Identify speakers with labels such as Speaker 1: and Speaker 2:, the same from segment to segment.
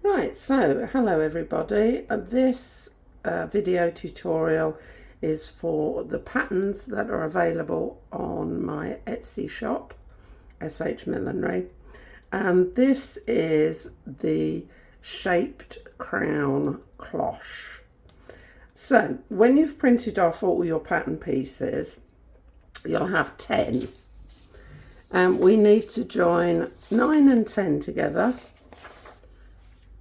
Speaker 1: Right, so hello everybody. This video tutorial is for the patterns that are available on my Etsy shop, SH Millinery, and this is the shaped crown cloche. So when you've printed off all your pattern pieces, you'll have 10, and we need to join 9 and 10 together.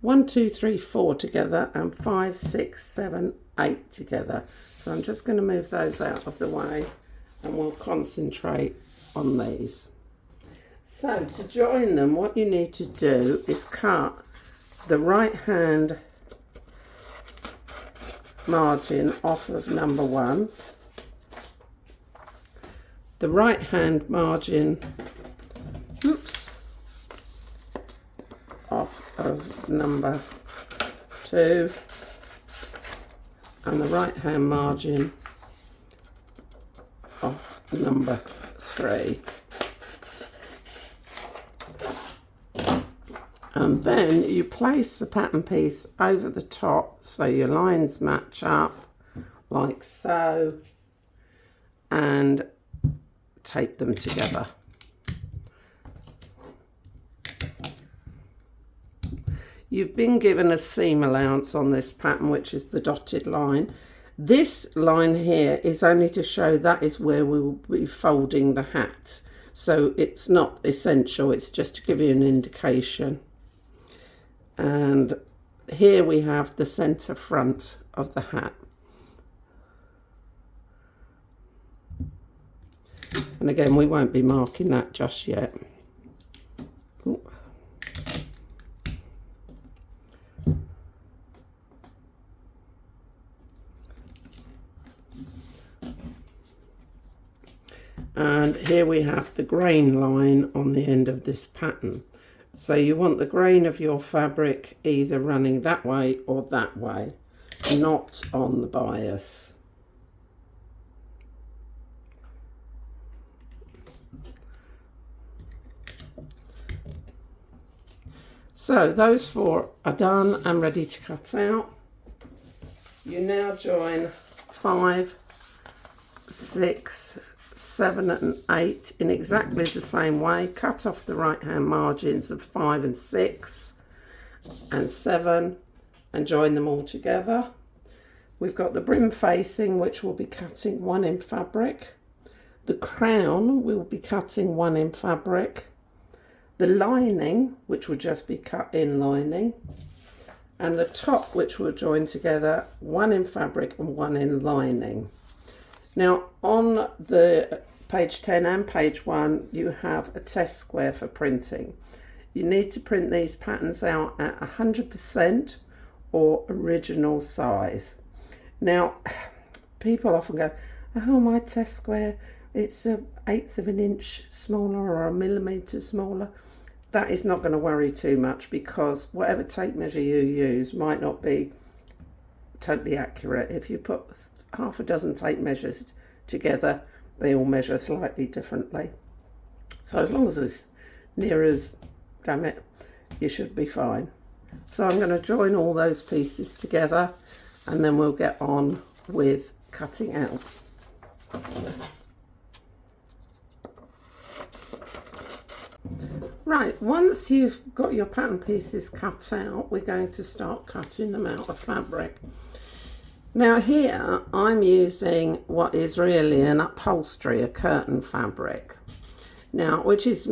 Speaker 1: 1, 2, 3, 4 together, and 5, 6, 7, 8 together. So I'm just going to move those out of the way and we'll concentrate on these. So to join them, what you need to do is cut the right hand margin off of number 1, the right hand margin off of number 2, and the right hand margin off number 3, and then you place the pattern piece over the top so your lines match up like so, and tape them together. You've been given a seam allowance on this pattern, which is the dotted line. This line here is only to show that is where we will be folding the hat. So it's not essential, it's just to give you an indication. And here we have the center front of the hat. And again, we won't be marking that just yet. Ooh. And here we have the grain line on the end of this pattern. So you want the grain of your fabric either running that way or that way, not on the bias. So those 4 are done and ready to cut out. You now join 5, 6, 7 and 8 in exactly the same way. Cut off the right hand margins of 5 and 6 and 7 and join them all together. We've got the brim facing, which we'll be cutting 1 in fabric. The crown we'll be cutting 1 in fabric. The lining, which will just be cut in lining, and the top, which we'll join together 1 in fabric and 1 in lining. Now on the page 10 and page 1 you have a test square for printing. You need to print these patterns out at 100% or original size. Now people often go, oh, my test square, it's 1/8 of an inch smaller or 1 millimeter smaller. That is not going to worry too much, because whatever tape measure you use might not be totally accurate. If you put half a dozen tape measures together, they all measure slightly differently. So as long as it's near as, damn it, you should be fine. So I'm going to join all those pieces together and then we'll get on with cutting out. Right, once you've got your pattern pieces cut out, we're going to start cutting them out of fabric. Now here I'm using what is really an upholstery, a curtain fabric, now which is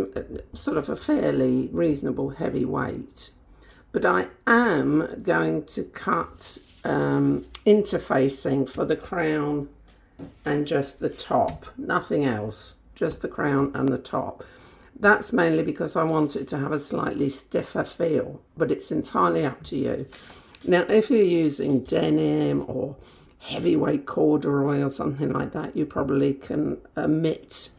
Speaker 1: sort of a fairly reasonable heavy weight, but I am going to cut interfacing for the crown and just the top, nothing else, just the crown and the top. That's mainly because I want it to have a slightly stiffer feel, but it's entirely up to you. Now, if you're using denim or heavyweight corduroy or something like that, you probably can omit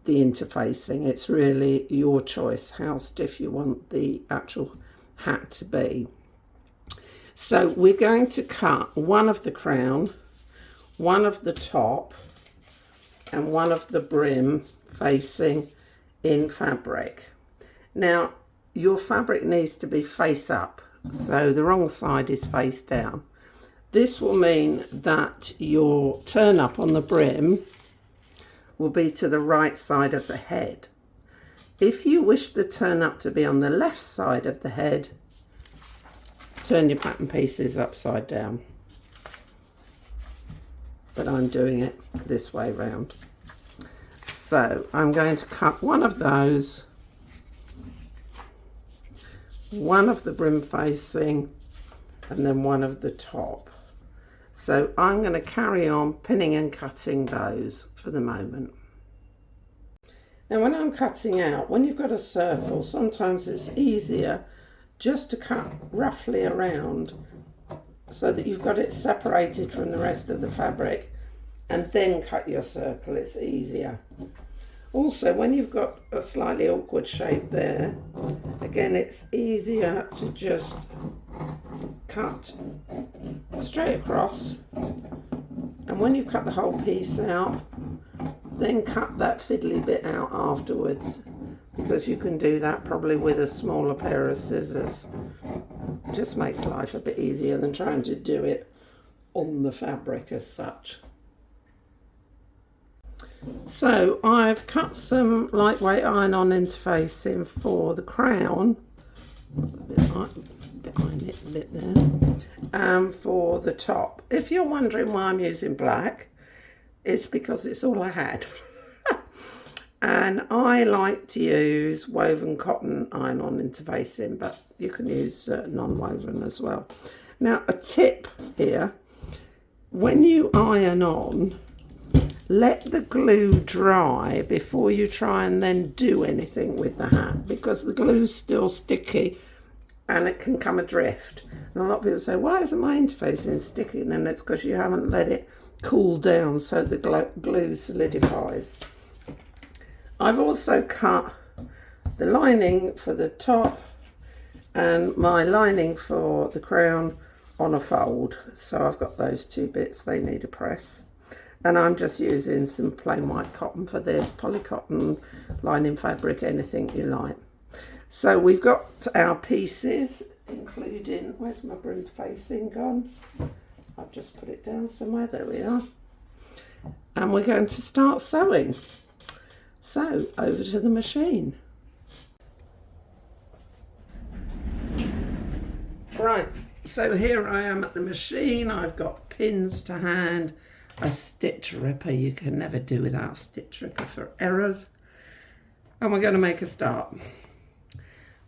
Speaker 1: the interfacing. It's really your choice how stiff you want the actual hat to be. So we're going to cut 1 of the crown, 1 of the top, and 1 of the brim facing in fabric. Now, your fabric needs to be face up so the wrong side is face down. This will mean that your turn up on the brim will be to the right side of the head. If you wish the turn up to be on the left side of the head, turn your pattern pieces upside down. But I'm doing it this way round. So I'm going to cut one of those, one of the brim facing, and then one of the top. So I'm going to carry on pinning and cutting those for the moment. Now when I'm cutting out, when you've got a circle, sometimes it's easier just to cut roughly around so that you've got it separated from the rest of the fabric, and then cut your circle. It's easier. Also, when you've got a slightly awkward shape there, again, it's easier to just cut straight across, and when you've cut the whole piece out, then cut that fiddly bit out afterwards, because you can do that probably with a smaller pair of scissors. It just makes life a bit easier than trying to do it on the fabric as such. So I've cut some lightweight iron-on interfacing for the crown, behind it a bit there, and for the top. If you're wondering why I'm using black, it's because it's all I had. And I like to use woven cotton iron-on interfacing, but you can use non-woven as well. Now a tip here, when you iron on, let the glue dry before you try and then do anything with the hat, because the glue's still sticky and it can come adrift. And a lot of people say, why isn't my interfacing sticky? And it's because you haven't let it cool down so the glue solidifies. I've also cut the lining for the top and my lining for the crown on a fold. So I've got those two bits, they need a press. And I'm just using some plain white cotton for this, polycotton, lining fabric, anything you like. So we've got our pieces, including, where's my brim facing gone? I've just put it down somewhere, there we are. And we're going to start sewing. So over to the machine. Right, so here I am at the machine. I've got pins to hand, a stitch ripper. You can never do without a stitch ripper for errors. And we're going to make a start.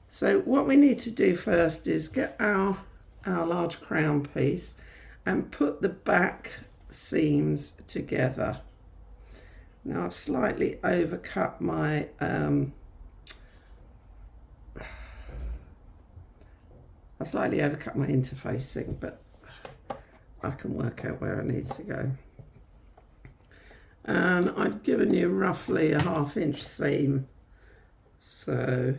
Speaker 1: So what we need to do first is get our large crown piece and put the back seams together. Now I've slightly overcut my interfacing, but I can work out where I need to go. And I've given you roughly a 1/2 inch seam. So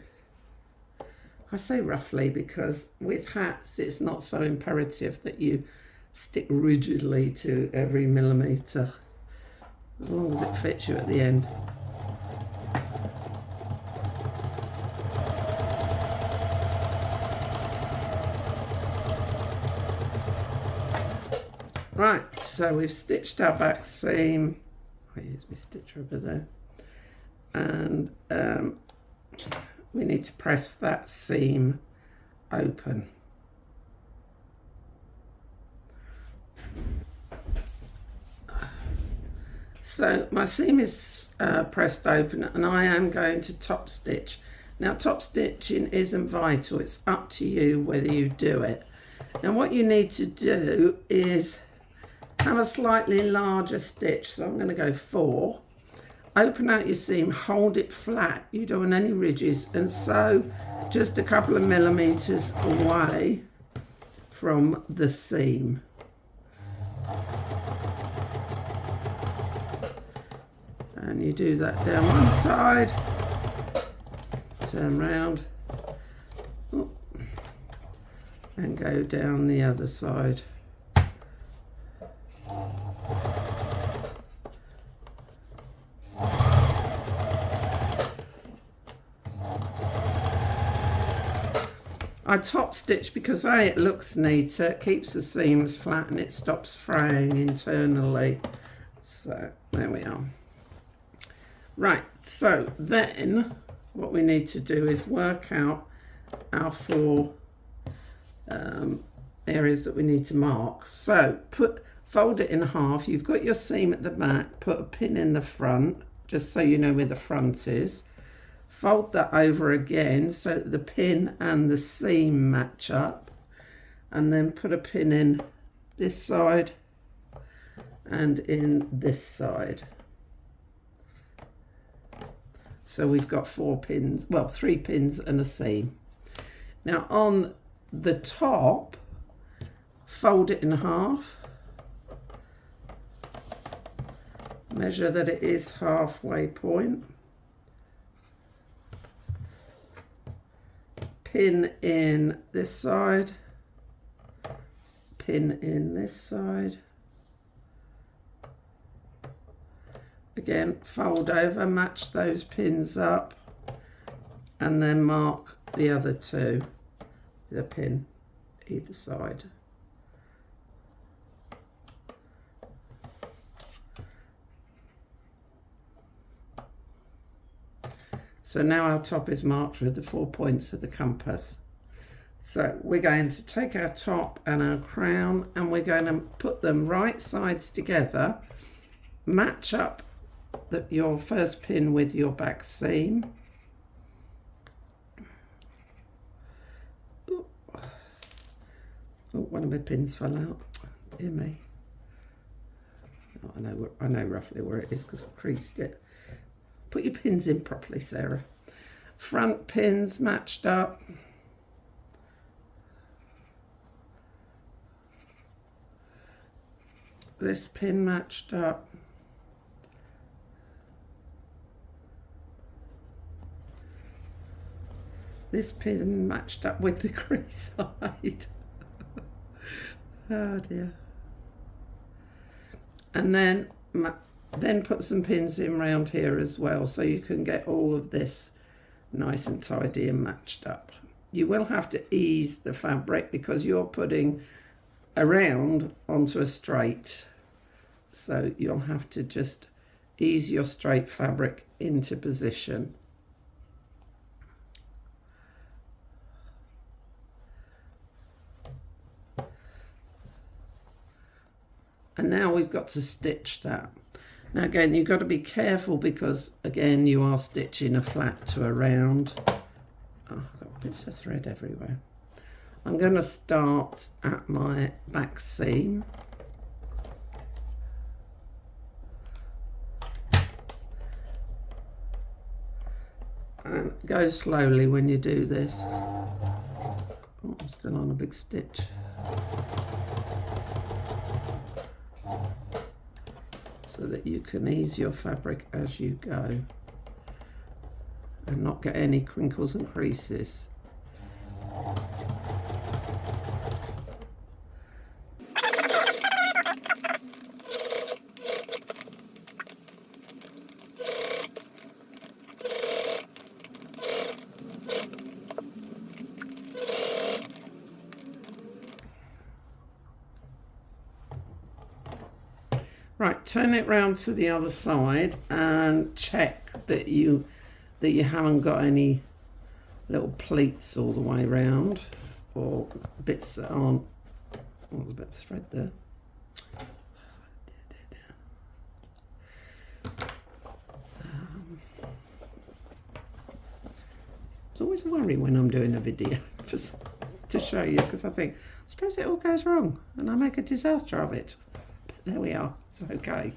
Speaker 1: I say roughly because with hats it's not so imperative that you stick rigidly to every millimetre, as long as it fits you at the end. Right, so we've stitched our back seam. I use my stitch rubber there. And we need to press that seam open. So my seam is pressed open and I am going to top stitch. Now top stitching isn't vital, it's up to you whether you do it. Now what you need to do is have a slightly larger stitch, so I'm going to go 4. Open out your seam, hold it flat, you don't want any ridges, and sew just a couple of millimetres away from the seam. And you do that down one side, turn round, and go down the other side. I top stitch because A, it looks neater, it keeps the seams flat and it stops fraying internally. So there we are. Right, so then what we need to do is work out our 4 areas that we need to mark. So fold it in half. You've got your seam at the back, put a pin in the front, just so you know where the front is. Fold that over again so that the pin and the seam match up, and then put a pin in this side and in this side. So we've got 4 pins, well, 3 pins and a seam. Now on the top, fold it in half, measure that it is halfway point, pin in this side, pin in this side, again fold over, match those pins up, and then mark the other 2 with a pin either side. So now our top is marked with the 4 points of the compass. So we're going to take our top and our crown and we're going to put them right sides together, match up your first pin with your back seam. Ooh. Oh, one of my pins fell out. Dear me. Oh, I know roughly where it is because I creased it. Put your pins in properly, Sarah. Front pins matched up. This pin matched up. This pin matched up with the crease side. Oh dear. And then put some pins in round here as well, so you can get all of this nice and tidy and matched up. You will have to ease the fabric because you're putting a round onto a straight, so you'll have to just ease your straight fabric into position. And now we've got to stitch that. Now again, you've got to be careful because again, you are stitching a flat to a round. Oh, I've got bits of thread everywhere. I'm going to start at my back seam. And go slowly when you do this. Oh, I'm still on a big stitch. So that you can ease your fabric as you go and not get any crinkles and creases. Right, turn it round to the other side and check that you haven't got any little pleats all the way round or bits that aren't. Oh, there's a bit of thread there. It's always a worry when I'm doing a video to show you, because I think, I suppose it all goes wrong and I make a disaster of it. There we are, it's okay.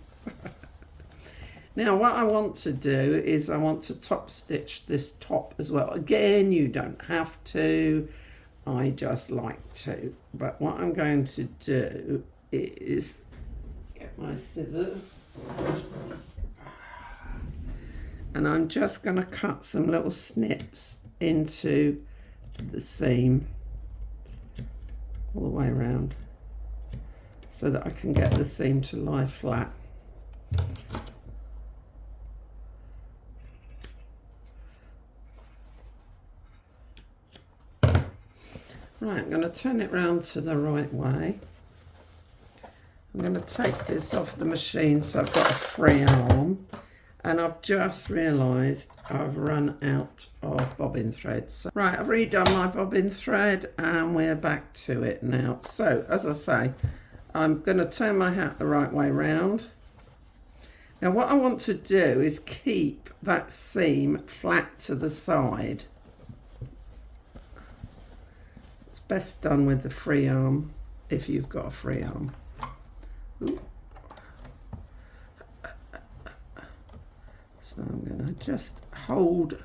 Speaker 1: Now what I want to do is I want to top stitch this top as well. Again, you don't have to, I just like to. But what I'm going to do is get my scissors and I'm just going to cut some little snips into the seam all the way around, so that I can get the seam to lie flat. Right, I'm going to turn it round to the right way. I'm going to take this off the machine so I've got a free arm. And I've just realised I've run out of bobbin thread. So, right, I've redone my bobbin thread and we're back to it now. So, as I say, I'm going to turn my hat the right way round. Now what I want to do is keep that seam flat to the side. It's best done with the free arm, if you've got a free arm. Ooh. So I'm going to just hold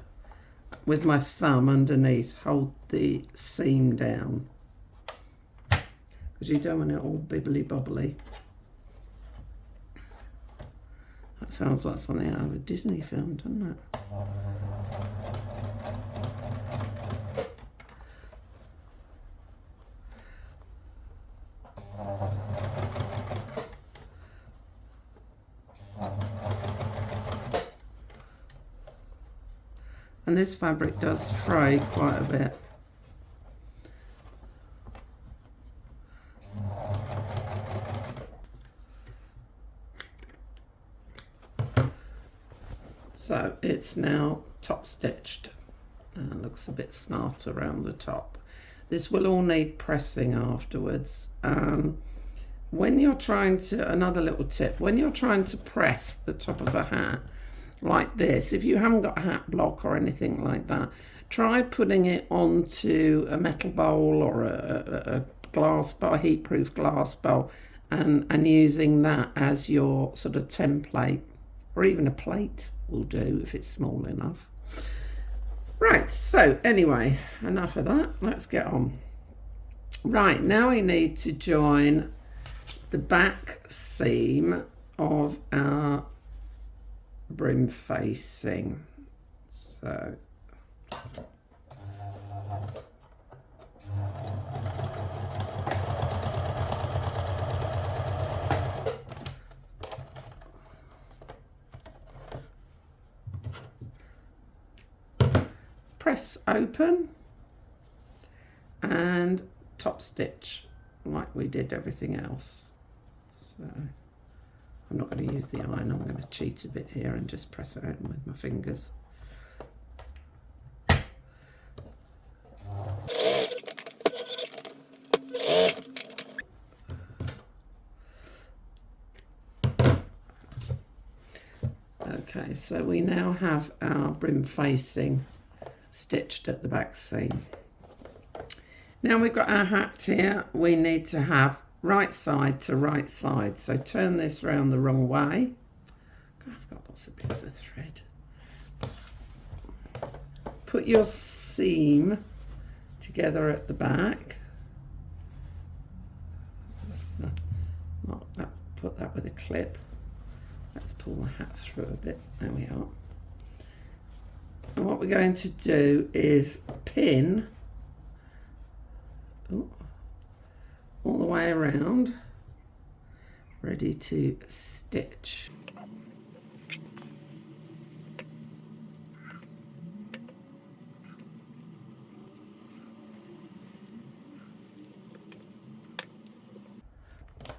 Speaker 1: with my thumb underneath, hold the seam down, because you don't want it all bibbly bobbly. That sounds like something out of a Disney film, doesn't it? And this fabric does fray quite a bit. So it's now top stitched and looks a bit smart around the top. This will all need pressing afterwards. When you're trying to, another little tip, when you're trying to press the top of a hat like this, if you haven't got a hat block or anything like that, try putting it onto a metal bowl or a glass bowl, a heat-proof glass bowl, and using that as your sort of template, or even a plate will do if it's small enough. Right, so anyway, enough of that, let's get on. Right, now we need to join the back seam of our brim facing. So press open and top stitch like we did everything else. So I'm not going to use the iron, I'm going to cheat a bit here and just press it open with my fingers. Okay, so we now have our brim facing stitched at the back seam. Now we've got our hat here, we need to have right side to right side. So turn this round the wrong way. God, I've got lots of bits of thread. Put your seam together at the back. I'm just gonna mark that, put that with a clip. Let's pull the hat through a bit. There we are. And what we're going to do is pin all the way around, ready to stitch.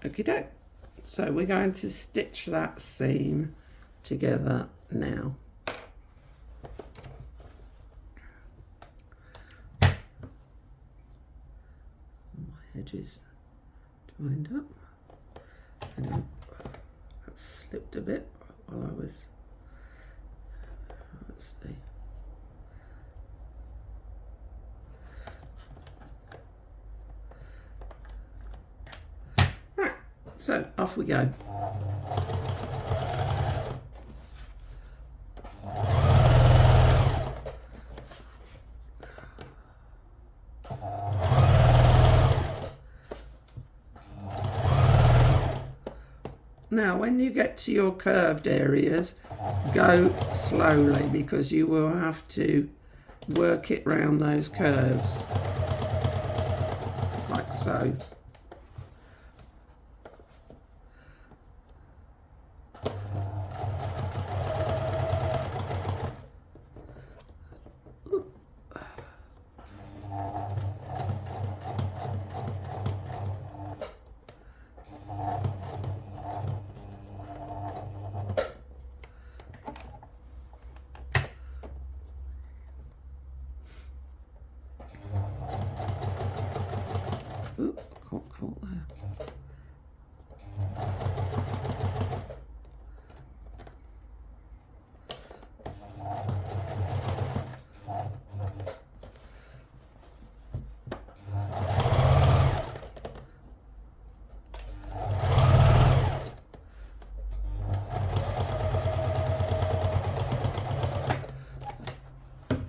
Speaker 1: Okie doke. So we're going to stitch that seam together now. My edges joined up, and then that slipped a bit while I was, let's see. Right, so off we go. Now, when you get to your curved areas, go slowly because you will have to work it round those curves, like so. Ooh, caught there.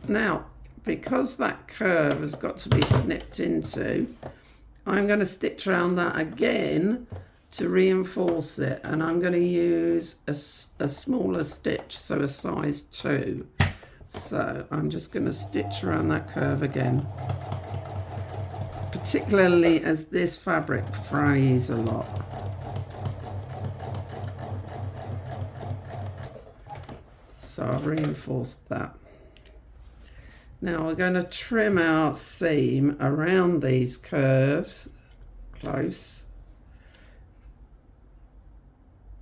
Speaker 1: Now, because that curve has got to be snipped into, I'm going to stitch around that again to reinforce it, and I'm going to use a smaller stitch, so a size 2. So I'm just going to stitch around that curve again, particularly as this fabric frays a lot. So I've reinforced that. Now we're going to trim our seam around these curves close.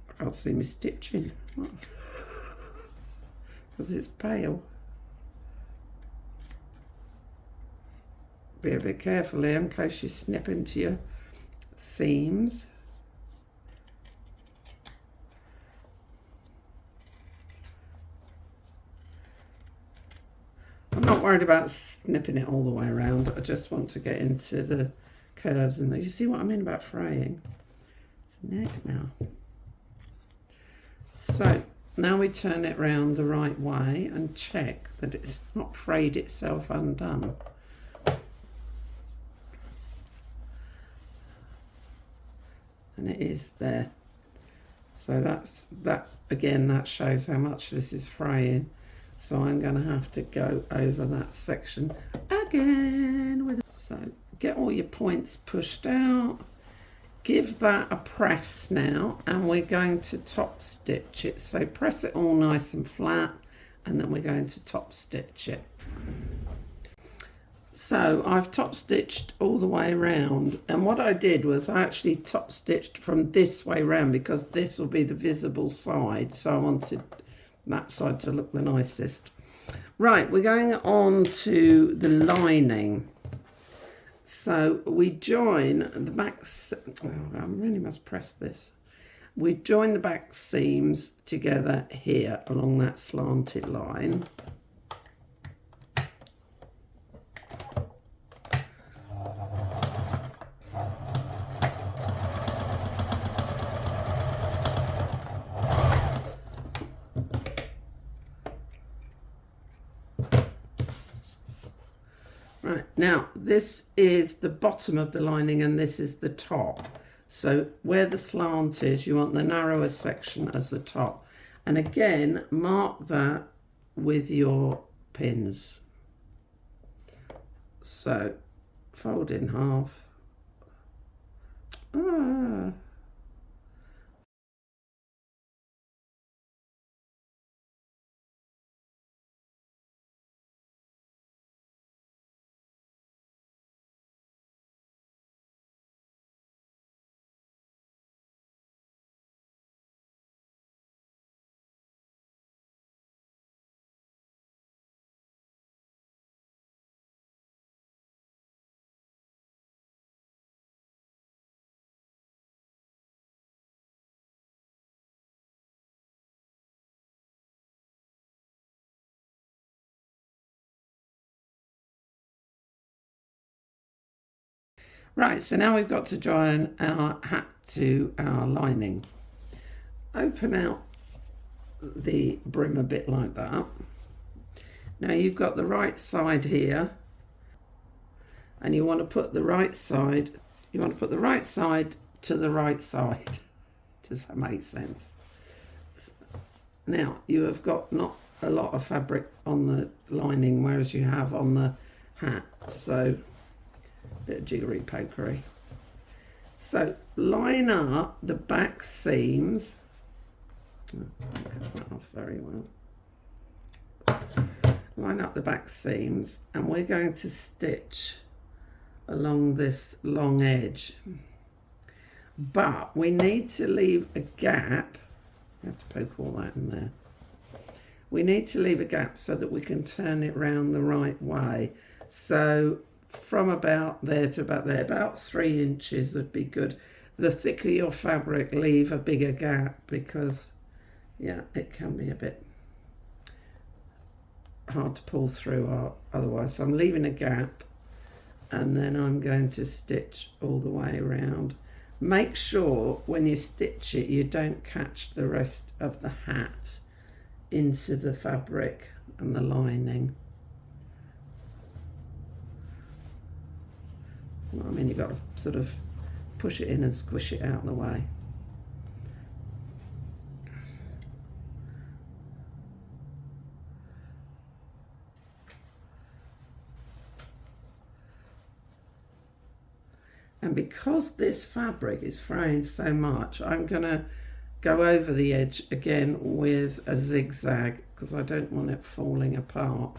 Speaker 1: I can't see me stitching because it's pale. Be a bit careful here in case you snip into your seams. I'm not worried about snipping it all the way around. I just want to get into the curves, and you see what I mean about fraying. It's neck now. So now we turn it round the right way and check that it's not frayed itself undone. And it is there. So that again, that shows how much this is fraying. So I'm going to have to go over that section again. So get all your points pushed out. Give that a press now, and we're going to top stitch it. So press it all nice and flat, and then we're going to top stitch it. So I've top stitched all the way around, and what I did was I actually top stitched from this way round because this will be the visible side, so I wanted that side to look the nicest. Right, we're going on to the lining. So we join the back, I really must press this. We join the back seams together here along that slanted line. Right, now this is the bottom of the lining and this is the top. So where the slant is, you want the narrower section as the top. And again, mark that with your pins. So fold in half. Right, so now we've got to join our hat to our lining. Open out the brim a bit like that. Now you've got the right side here, and you want to put the right side, to the right side. Does that make sense? Now you have got not a lot of fabric on the lining, whereas you have on the hat, so a bit of jiggery pokery. So line up the back seams. Cut that off very well. Line up the back seams, and we're going to stitch along this long edge. But we need to leave a gap. We have to poke all that in there. We need to leave a gap so that we can turn it round the right way. So from about there to about there, about 3 inches would be good. The thicker your fabric, leave a bigger gap, because yeah, it can be a bit hard to pull through otherwise. So I'm leaving a gap, and then I'm going to stitch all the way around. Make sure when you stitch it you don't catch the rest of the hat into the fabric and the lining. I mean, you've got to sort of push it in and squish it out of the way. And because this fabric is fraying so much, I'm going to go over the edge again with a zigzag, because I don't want it falling apart.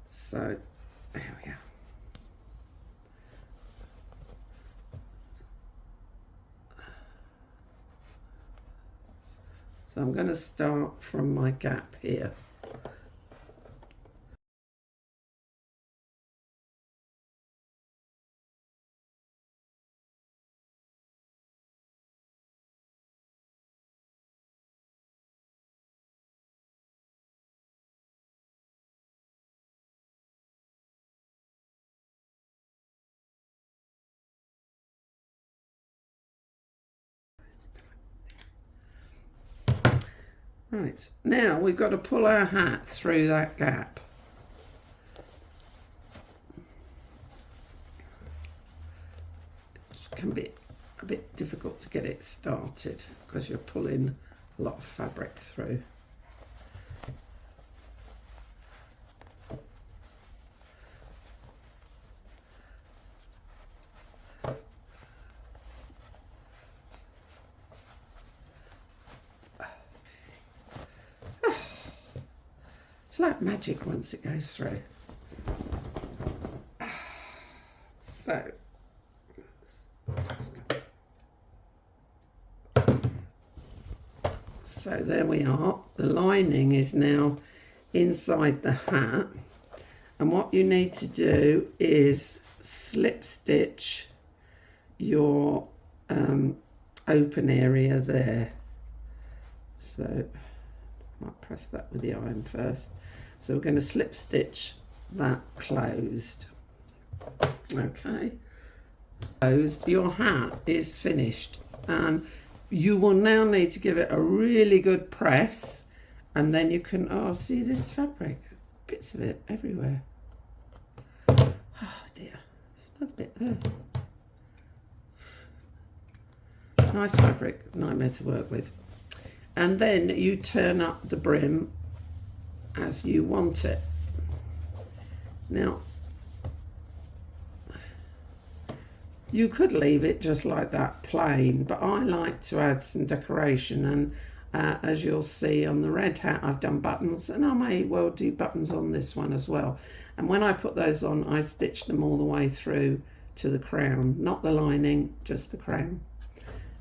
Speaker 1: So there we go. So I'm going to start from my gap here. Right, now we've got to pull our hat through that gap. It can be a bit difficult to get it started because you're pulling a lot of fabric through. It's like magic once it goes through. So there we are. The lining is now inside the hat, and what you need to do is slip stitch your open area there. So I might press that with the iron first. So we're going to slip stitch that closed. Okay, closed. Your hat is finished, and you will now need to give it a really good press, and then you can, oh, see this fabric, bits of it everywhere. Oh dear, there's another bit there. Nice fabric, nightmare to work with. And then you turn up the brim as you want it. Now, you could leave it just like that, plain, but I like to add some decoration, and as you'll see on the red hat, I've done buttons, and I may well do buttons on this one as well. And when I put those on, I stitch them all the way through to the crown, not the lining, just the crown.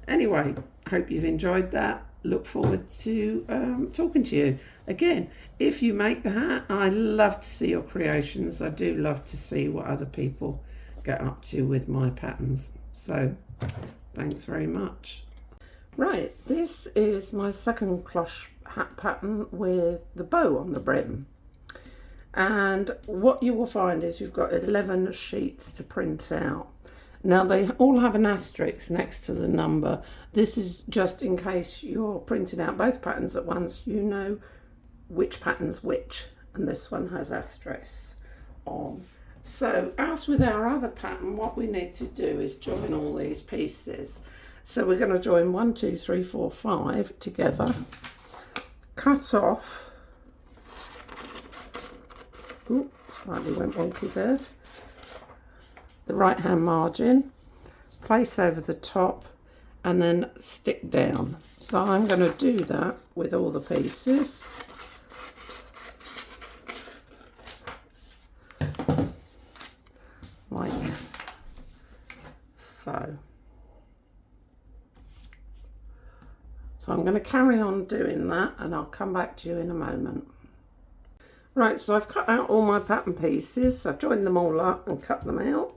Speaker 1: Anyway, hope you've enjoyed that. Look forward to talking to you again. If you make the hat, I love to see your creations. I do love to see what other people get up to with my patterns. So thanks very much. Right, this is my second cloche hat pattern with the bow on the brim. And what you will find is you've got 11 sheets to print out. Now they all have an asterisk next to the number. This is just in case you're printing out both patterns at once, you know which pattern's which, and this one has asterisks on. So as with our other pattern, what we need to do is join all these pieces. So we're going to join 1, 2, 3, 4, 5 together, cut off, ooh, slightly went wonky there, the right hand margin, place over the top, and then stick down. So I'm going to do that with all the pieces. Like so. So I'm going to carry on doing that, and I'll come back to you in a moment. Right, so I've cut out all my pattern pieces. I've joined them all up and cut them out.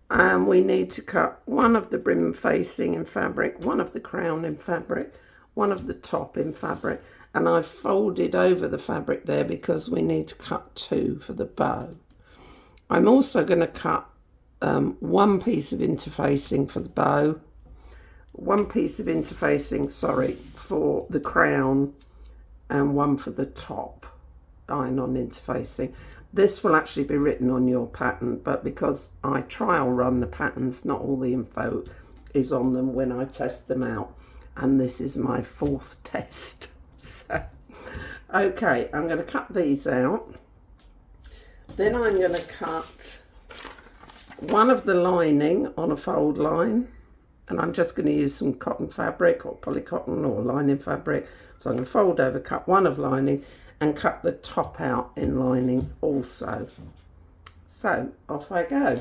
Speaker 1: And we need to cut one of the brim facing in fabric, one of the crown in fabric, one of the top in fabric. And I've folded over the fabric there because we need to cut two for the bow. I'm also going to cut one piece of interfacing for the bow, one piece of interfacing, for the crown, and one for the top iron-on interfacing. This will actually be written on your pattern, but because I trial run the patterns, not all the info is on them when I test them out, and this is my 4th test. So, okay, I'm going to cut these out. Then I'm going to cut one of the lining on a fold line, and I'm just going to use some cotton fabric or polycotton or lining fabric. So I'm going to fold over, cut one of lining, and cut the top out in lining also. So off I go.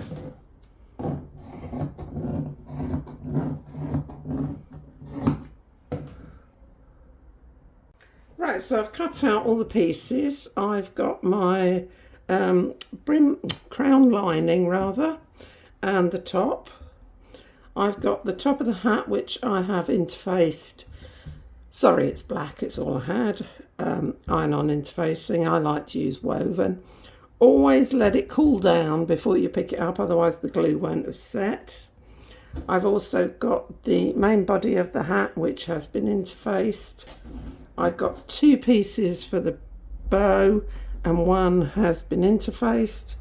Speaker 1: Right, so I've cut out all the pieces. I've got my crown lining rather, and the top. I've got the top of the hat, which I have interfaced. Sorry, it's black, it's all I had. Iron-on interfacing. I like to use woven. Always let it cool down before you pick it up, otherwise the glue won't have set. I've also got the main body of the hat, which has been interfaced. I've got 2 pieces for the bow, and one has been interfaced,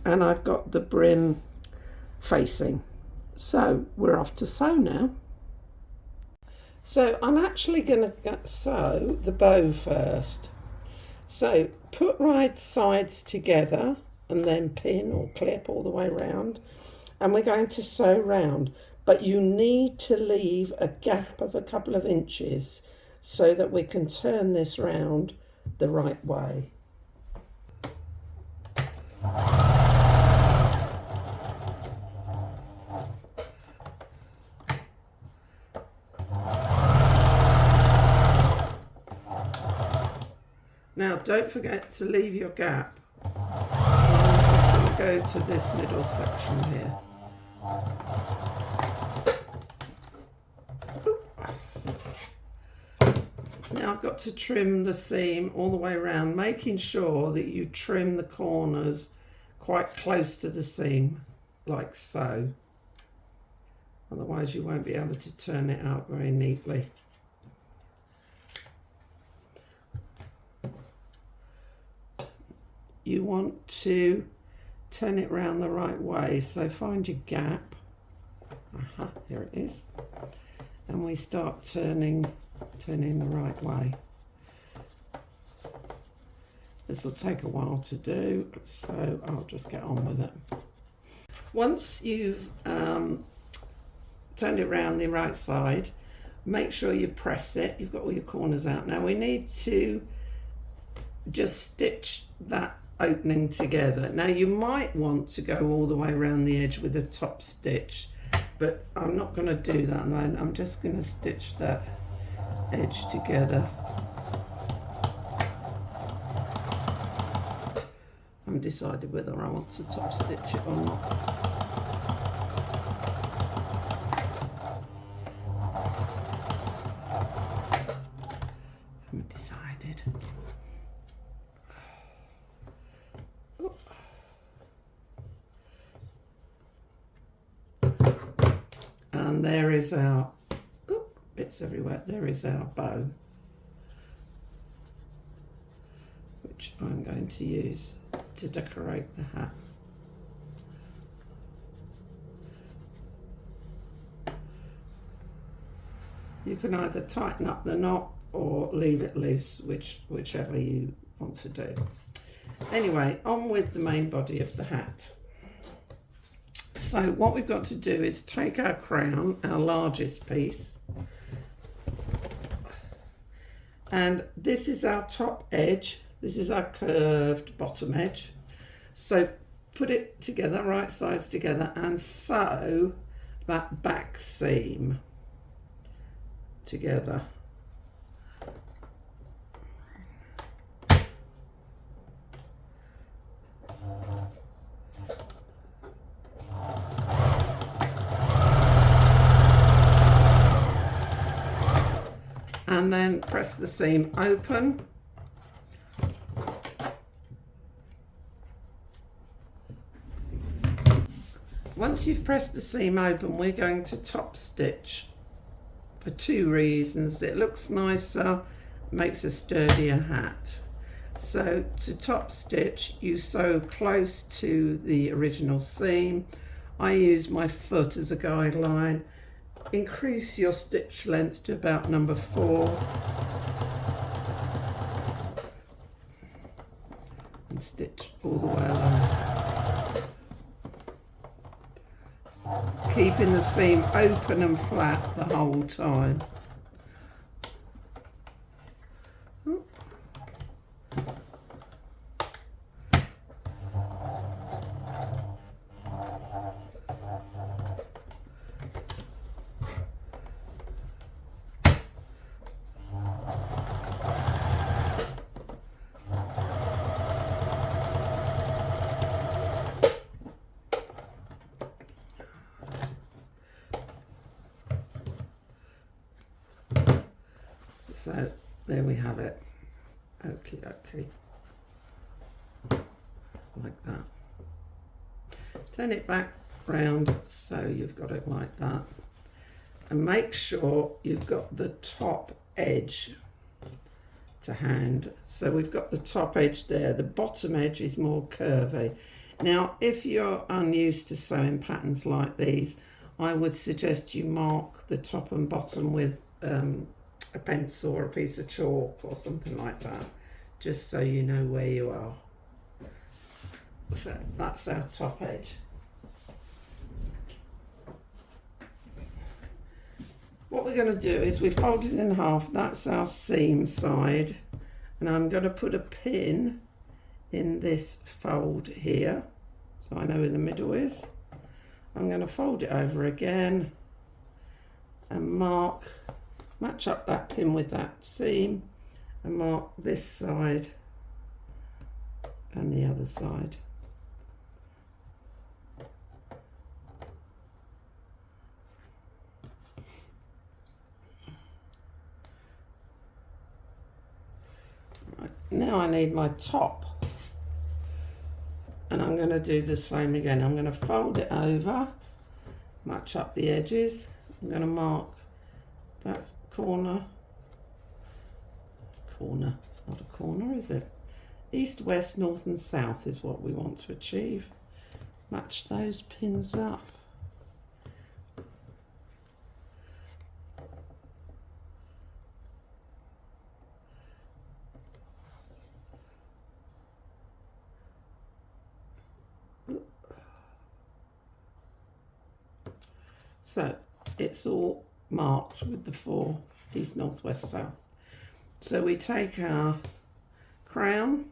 Speaker 1: and I've got the brim facing. So we're off to sew now. So I'm actually going to sew the bow first. So put right sides together and then pin or clip all the way round, and we're going to sew round, but you need to leave a gap of a couple of inches so that we can turn this round the right way. Now don't forget to leave your gap. So I'm just going to go to this middle section here. Now I've got to trim the seam all the way around, making sure that you trim the corners quite close to the seam, like so. Otherwise you won't be able to turn it out very neatly. You want to turn it round the right way, so find your gap. Here it is. And we start turning the right way. This will take a while to do, so I'll just get on with it. Once you've turned it round the right side, make sure you press it. You've got all your corners out. Now we need to just stitch that opening together. Now you might want to go all the way around the edge with a top stitch, but I'm not going to do that. I'm just going to stitch that edge together. I haven't decided whether I want to top stitch it or not. And there is our, bits everywhere, there is our bow, which I'm going to use to decorate the hat. You can either tighten up the knot or leave it loose, whichever you want to do. Anyway, on with the main body of the hat. So what we've got to do is take our crown, our largest piece, and this is our top edge, this is our curved bottom edge. So put it together, right sides together, and sew that back seam together. and then press the seam open. Once you've pressed the seam open, we're going to top stitch for 2 reasons. It looks nicer, makes a sturdier hat. So to top stitch, you sew close to the original seam. I use my foot as a guideline. Increase your stitch length to about number 4. And stitch all the way along. Keeping the seam open and flat the whole time. So there we have it. Okie dokie. Like that. Turn it back round so you've got it like that. And make sure you've got the top edge to hand. So we've got the top edge there. The bottom edge is more curvy. Now, if you're unused to sewing patterns like these, I would suggest you mark the top and bottom with a pencil or a piece of chalk or something like that, just so you know where you are. So that's our top edge. What we're going to do is we fold it in half. That's our seam side, and I'm going to put a pin in this fold here, so I know where the middle is. I'm going to fold it over again and match up that pin with that seam and mark this side and the other side. Right, now I need my top, and I'm going to do the same again. I'm going to fold it over, match up the edges. I'm going to mark that corner, it's not a corner, is it? East, west, north and south is what we want to achieve. Match those pins up. So it's all marked with the 4 east, north, west, south. So we take our crown,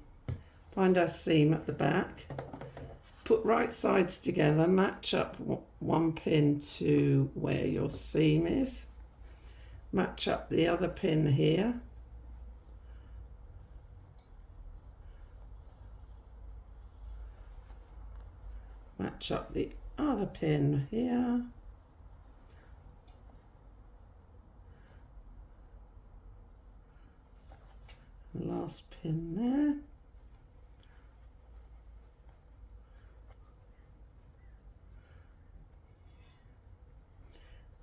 Speaker 1: find our seam at the back, put right sides together, match up one pin to where your seam is, match up the other pin here, match up the other pin here, last pin there,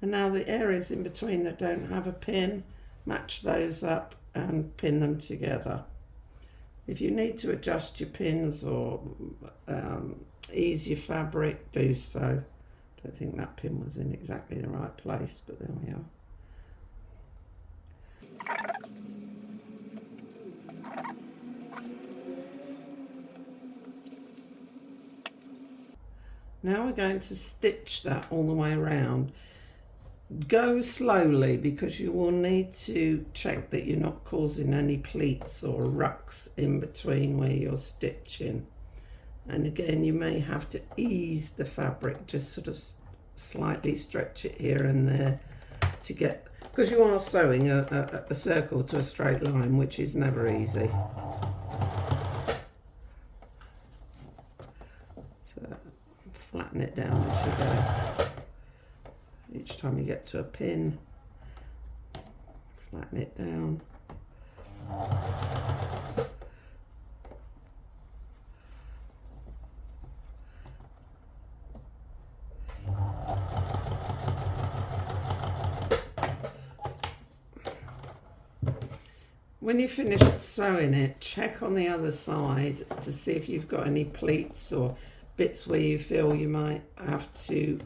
Speaker 1: and now the areas in between that don't have a pin, match those up and pin them together. If you need to adjust your pins or ease your fabric, do so. I don't think that pin was in exactly the right place, but there we are. Now we're going to stitch that all the way around. Go slowly because you will need to check that you're not causing any pleats or rucks in between where you're stitching. And again, you may have to ease the fabric, just sort of slightly stretch it here and there to get, because you are sewing a circle to a straight line, which is never easy. So flatten it down as you go. Each time you get to a pin, flatten it down. When you finish sewing it, check on the other side to see if you've got any pleats or bits where you feel you might have to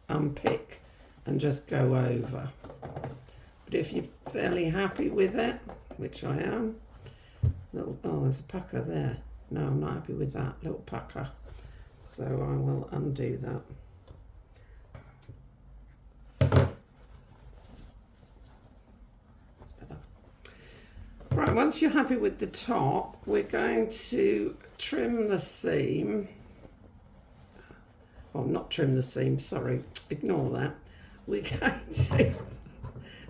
Speaker 1: unpick and just go over. But if you're fairly happy with it, which I am, oh, there's a pucker there. No, I'm not happy with that little pucker. So I will undo that. Right, once you're happy with the top, we're going to trim the seam. Oh, not trim the seam, sorry, ignore that. We're going to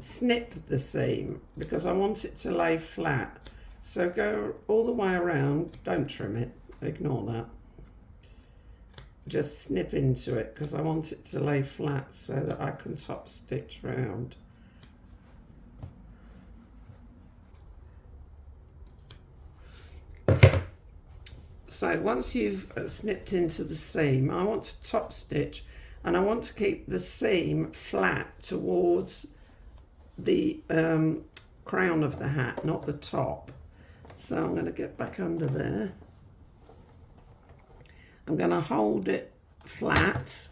Speaker 1: snip the seam because I want it to lay flat. So go all the way around, don't trim it, ignore that. Just snip into it because I want it to lay flat so that I can top stitch round. So once you've snipped into the seam, I want to top stitch and I want to keep the seam flat towards the crown of the hat, not the top. So I'm going to get back under there. I'm going to hold it flat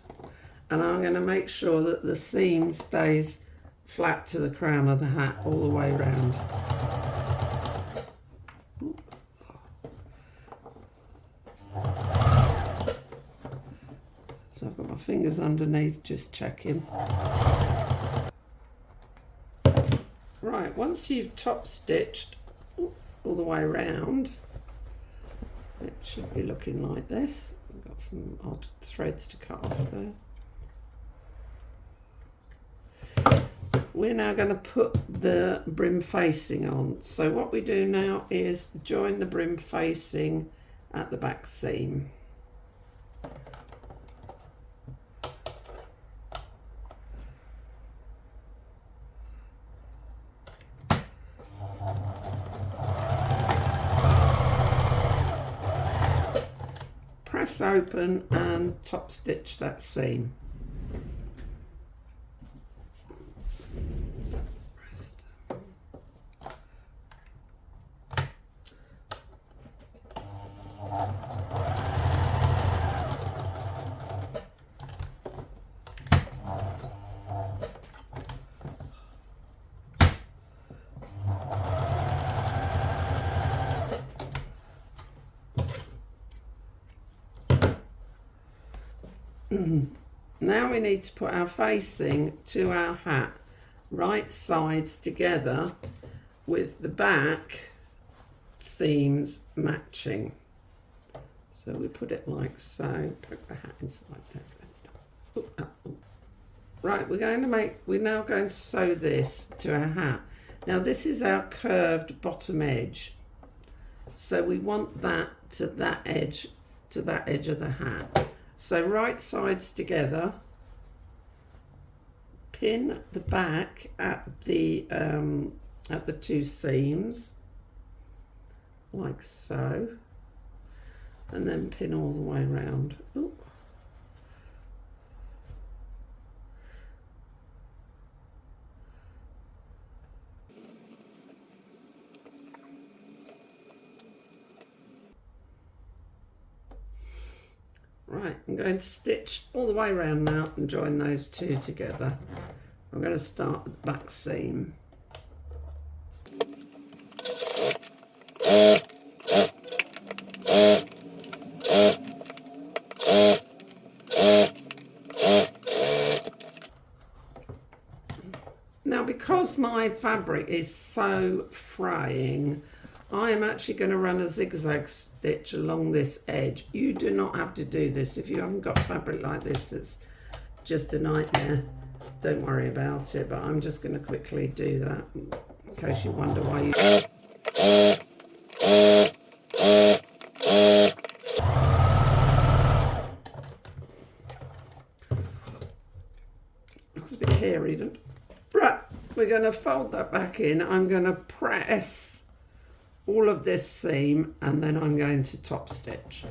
Speaker 1: and I'm going to make sure that the seam stays flat to the crown of the hat all the way around. So I've got my fingers underneath, just checking. Right, once you've top stitched all the way around, it should be looking like this. I've got some odd threads to cut off there. We're now going to put the brim facing on. So what we do now is join the brim facing at the back seam. Press open and top stitch that seam. Now we need to put our facing to our hat, right sides together with the back seams matching. So we put it like so, poke the hat inside there. Right, we're now going to sew this to our hat. Now this is our curved bottom edge. So we want that to that edge of the hat. So right sides together, pin the back at the two seams, like so, and then pin all the way around. Ooh. Right, I'm going to stitch all the way around now and join those two together. I'm going to start with the back seam. Now, because my fabric is so fraying, I am actually going to run a zigzag stitch along this edge. You do not have to do this. If you haven't got fabric like this, it's just a nightmare. Don't worry about it, but I'm just going to quickly do that in case you wonder why you... Looks a bit hairy, doesn't it? Right, we're we're going to fold that back in. I'm going to press all of this seam and then I'm going to top stitch.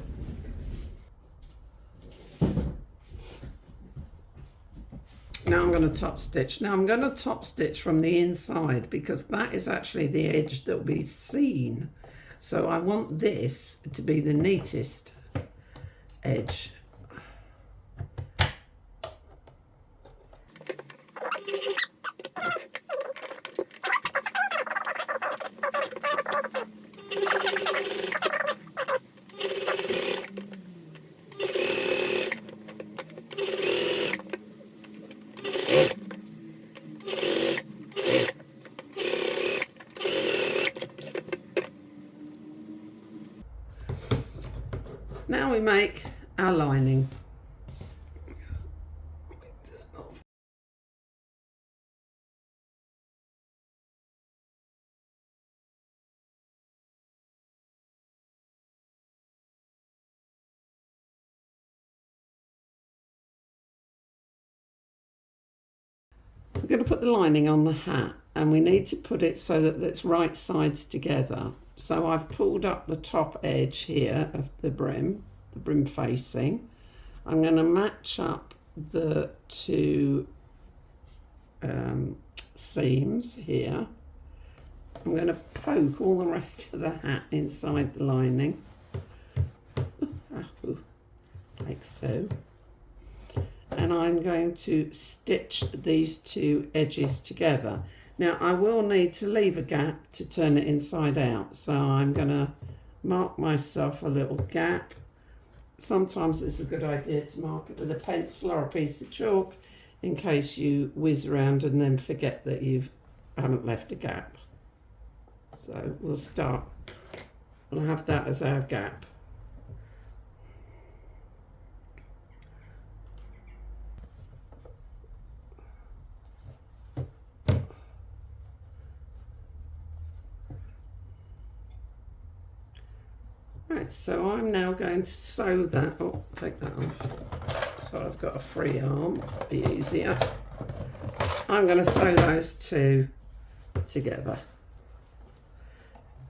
Speaker 1: Now I'm going to top stitch. Now I'm going to top stitch from the inside because that is actually the edge that will be seen. So I want this to be the neatest edge. Now we make our lining. We're going to put the lining on the hat and we need to put it so that it's right sides together. So I've pulled up the top edge here of the brim facing. I'm going to match up the two seams here. I'm going to poke all the rest of the hat inside the lining, like so. And I'm going to stitch these two edges together. Now I will need to leave a gap to turn it inside out, so I'm going to mark myself a little gap. Sometimes it's a good idea to mark it with a pencil or a piece of chalk in case you whiz around and then forget that you haven't left a gap. So we'll start, we'll have that as our gap. Right, so I'm now going to sew that, oh, take that off, so I've got a free arm, be easier. I'm going to sew those two together.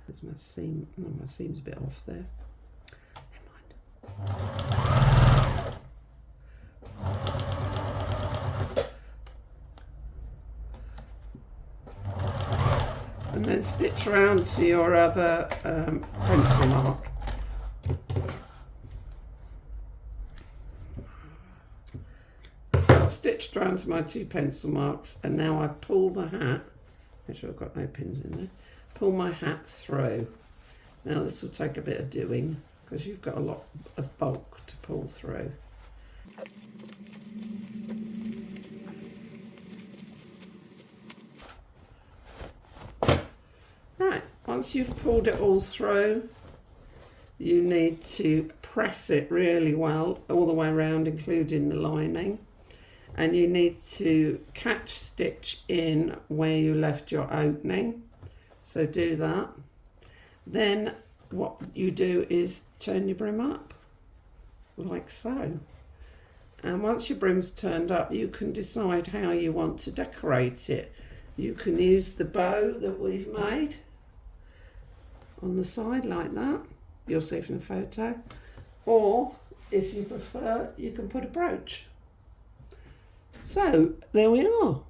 Speaker 1: There's my seam, oh, my seam's a bit off there. Never mind. And then stitch around to your other pencil mark. Stitched around to my two pencil marks, and now I pull the hat, make sure I've got no pins in there, pull my hat through. Now this will take a bit of doing because you've got a lot of bulk to pull through. Right, once you've pulled it all through, you need to press it really well all the way around, including the lining. And you need to catch stitch in where you left your opening. So do that. Then what you do is turn your brim up, like so. And once your brim's turned up, you can decide how you want to decorate it. You can use the bow that we've made on the side like that. You'll see from the photo. Or if you prefer, you can put a brooch. So there we are.